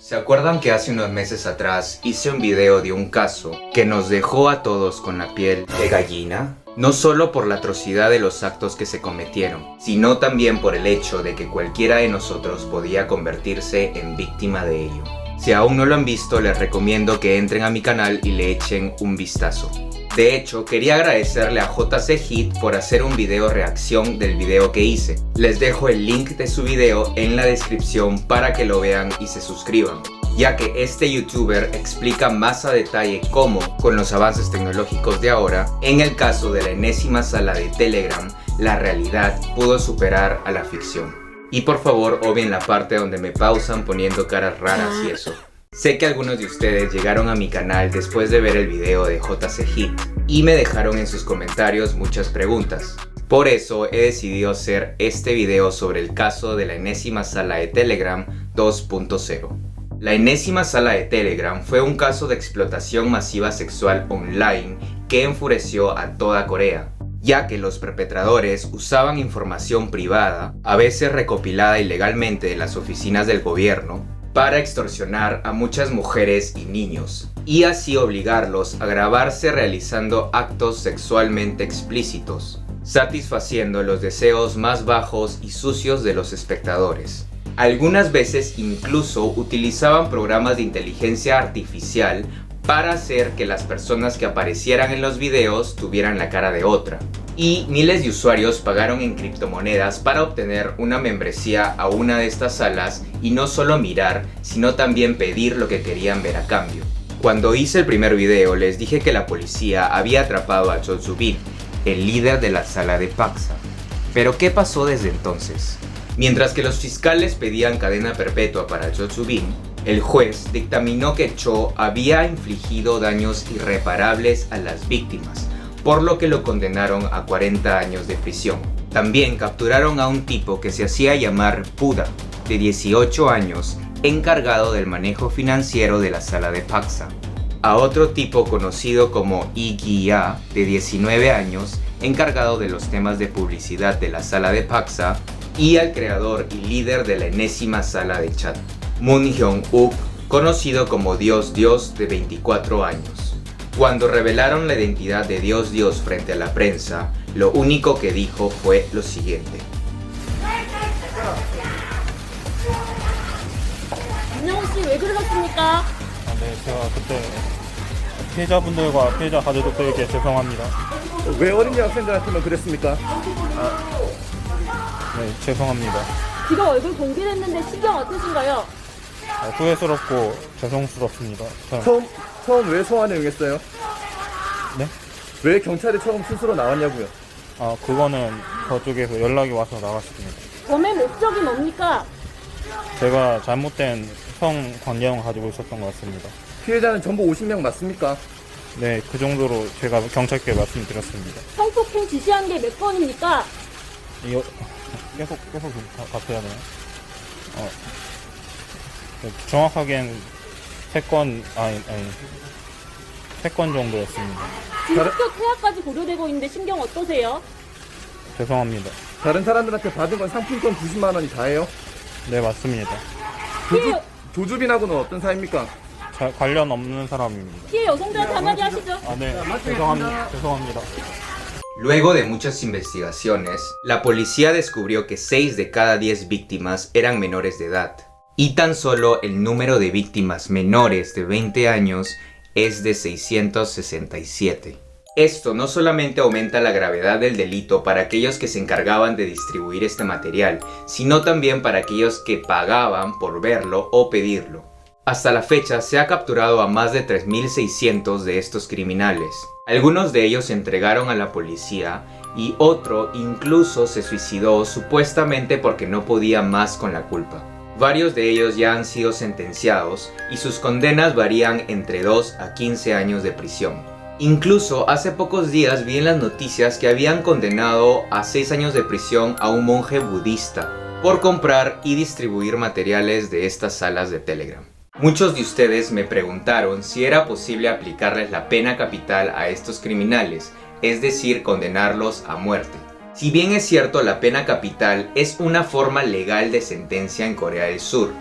¿Se acuerdan que hace unos meses atrás hice un video de un caso que nos dejó a todos con la piel de gallina? No solo por la atrocidad de los actos que se cometieron, sino también por el hecho de que cualquiera de nosotros podía convertirse en víctima de ello. Si aún no lo han visto, les recomiendo que entren a mi canal y le echen un vistazo. De hecho, quería agradecerle a JC Hit por hacer un video reacción del video que hice. Les dejo el link de su video en la descripción para que lo vean y se suscriban, ya que este youtuber explica más a detalle cómo, con los avances tecnológicos de ahora, en el caso de la enésima sala de Telegram, la realidad pudo superar a la ficción. Y por favor, obvien la parte donde me pausan poniendo caras raras y eso. Sé que algunos de ustedes llegaron a mi canal después de ver el video de JC Hit y me dejaron en sus comentarios muchas preguntas. Por eso he decidido hacer este video sobre el caso de la enésima sala de Telegram 2.0. La enésima sala de Telegram fue un caso de explotación masiva sexual online que enfureció a toda Corea, ya que los perpetradores usaban información privada, a veces recopilada ilegalmente de las oficinas del gobierno, para extorsionar a muchas mujeres y niños, y así obligarlos a grabarse realizando actos sexualmente explícitos, satisfaciendo los deseos más bajos y sucios de los espectadores. Algunas veces incluso utilizaban programas de inteligencia artificial para hacer que las personas que aparecieran en los videos tuvieran la cara de otra. Y miles de usuarios pagaron en criptomonedas para obtener una membresía a una de estas salas y no solo mirar, sino también pedir lo que querían ver a cambio. Cuando hice el primer video les dije que la policía había atrapado a Cho Soo-bin, el líder de la sala de Paksa. Pero ¿qué pasó desde entonces? Mientras que los fiscales pedían cadena perpetua para Cho Soo-bin, el juez dictaminó que Cho había infligido daños irreparables a las víctimas, por lo que lo condenaron a 40 años de prisión. También capturaron a un tipo que se hacía llamar Puda, de 18 años, encargado del manejo financiero de la sala de Paksa. A otro tipo conocido como Lee Gi-ah, de 19 años, encargado de los temas de publicidad de la sala de Paksa, y al creador y líder de la enésima sala de chat, Moon Hyung-up, conocido como Dios Dios, de 24 años. Cuando revelaron la identidad de Dios Dios frente a la prensa, lo único que dijo fue lo siguiente. 민영씨 왜 그러셨습니까? 네, 제가 그때 피해자분들과 피해자 가족들에게 죄송합니다. 왜 어린이 학생들한테만 그랬습니까? 네, 죄송합니다. 지가 얼굴 공개를 했는데 신경 어떠신가요? 후회스럽고 죄송스럽습니다. 처음 왜 소환에 응했어요? 네? 왜 경찰에 처음 스스로 나왔냐고요? 그거는 저쪽에서 연락이 와서 나갔습니다. 범의 목적이 뭡니까? 제가 잘못된 성관계형을 가지고 있었던 것 같습니다. 피해자는 전부 50명 맞습니까? 네, 그 정도로 제가 경찰께 말씀드렸습니다. 성폭행 지시한 게 몇 건입니까? 이거 계속 답해야 되나요? 정확하게는 3건, 3건 정도였습니다. 중학교 퇴학까지 고려되고 있는데 신경 어떠세요? 죄송합니다. 다른 사람들한테 받은 건 상품권 90만 원이 다예요? 네, 맞습니다. 조주빈하고는 어떤 사이입니까? 관련 없는 사람입니다. 피해 여성들한테 한마디 하시죠. 네, 죄송합니다. Luego de muchas investigaciones, la policía descubrió que 6 de cada 10 víctimas eran menores de edad. Y tan solo el número de víctimas menores de 20 años es de 667. Esto no solamente aumenta la gravedad del delito para aquellos que se encargaban de distribuir este material, sino también para aquellos que pagaban por verlo o pedirlo. Hasta la fecha se ha capturado a más de 3.600 de estos criminales. Algunos de ellos se entregaron a la policía y otro incluso se suicidó supuestamente porque no podía más con la culpa. Varios de ellos ya han sido sentenciados y sus condenas varían entre 2 a 15 años de prisión. Incluso hace pocos días vi en las noticias que habían condenado a 6 años de prisión a un monje budista por comprar y distribuir materiales de estas salas de Telegram. Muchos de ustedes me preguntaron si era posible aplicarles la pena capital a estos criminales, es decir, condenarlos a muerte. Si bien es cierto, la pena capital es una forma legal de sentencia en Corea del Sur,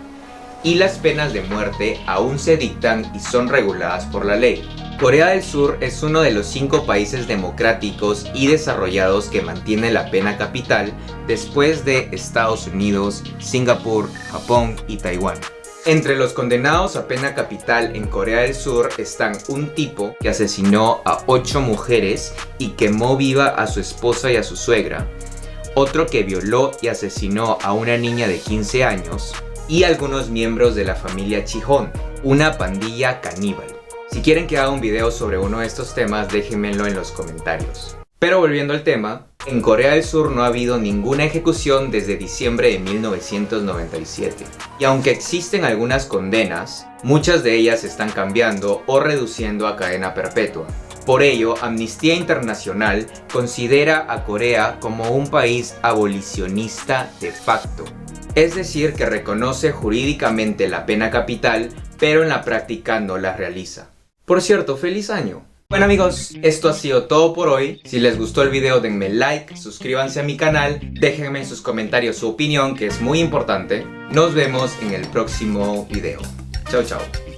y las penas de muerte aún se dictan y son reguladas por la ley. Corea del Sur es uno de los 5 países democráticos y desarrollados que mantiene la pena capital después de Estados Unidos, Singapur, Japón y Taiwán. Entre los condenados a pena capital en Corea del Sur están un tipo que asesinó a 8 mujeres y quemó viva a su esposa y a su suegra, otro que violó y asesinó a una niña de 15 años y algunos miembros de la familia Chihon, una pandilla caníbal. Si quieren que haga un video sobre uno de estos temas, déjenmelo en los comentarios. Pero volviendo al tema, en Corea del Sur no ha habido ninguna ejecución desde diciembre de 1997. Y aunque existen algunas condenas, muchas de ellas están cambiando o reduciendo a cadena perpetua. Por ello, Amnistía Internacional considera a Corea como un país abolicionista de facto. Es decir, que reconoce jurídicamente la pena capital, pero en la práctica no la realiza. Por cierto, ¡feliz año! Bueno amigos, esto ha sido todo por hoy. Si les gustó el video denme like, suscríbanse a mi canal, déjenme en sus comentarios su opinión que es muy importante. Nos vemos en el próximo video. Chao chao.